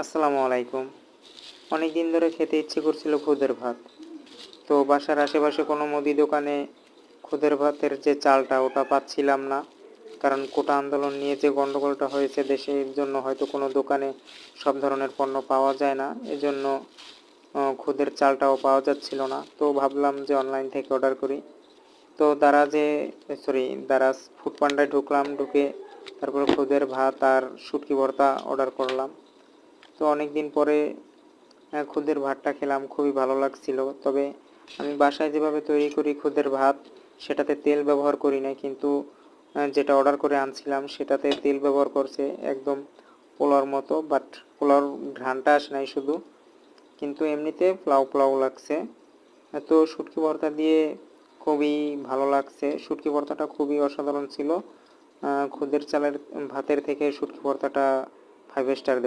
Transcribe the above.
আসসালামু আলাইকুম। অনেক দিন ধরে খেতে ইচ্ছে করছিল খুদের ভাত। তো বাসার আশেপাশে কোনো মুদি দোকানে খুদের ভাতের যে চালটা ওটা পাচ্ছিলাম না। কারণ কোটা আন্দোলন নিয়ে যে গণ্ডগোলটা হয়েছে দেশে, এর জন্য হয়তো কোনো দোকানে সব ধরনের পণ্য পাওয়া যায় না। এজন্য খুদের চালটাও পাওয়া যাচ্ছিল না। তো ভাবলাম যে অনলাইন থেকে অর্ডার করি। তো দারাজ ফুড পান্ডায় ঢুকলাম, ঢুকে তারপরে খুদের ভাত আর শুটকি ভর্তা অর্ডার করলাম। তো অনেক দিন পরে খুদের ভাতটা খেলাম, খুবই ভালো লাগছিল। তবে আমি বাসায় যেভাবে তৈরি করি খুদের ভাত, সেটাতে তেল ব্যবহার করি না, কিন্তু যেটা অর্ডার করে আনছিলাম সেটাতে তেল ব্যবহার করছে, একদম পোলাওর মতো। বাট পোলাওর ঘ্রাণটা আসে নাই শুধু, কিন্তু এমনিতে পোলাও পোলাও লাগছে। তো শুটকি ভর্তা দিয়ে খুবই ভালো লাগছে। শুটকি ভর্তাটা খুবই অসাধারণ ছিল। খুদের চালের ভাতের থেকে শুটকি ভর্তাটা 5 স্টার।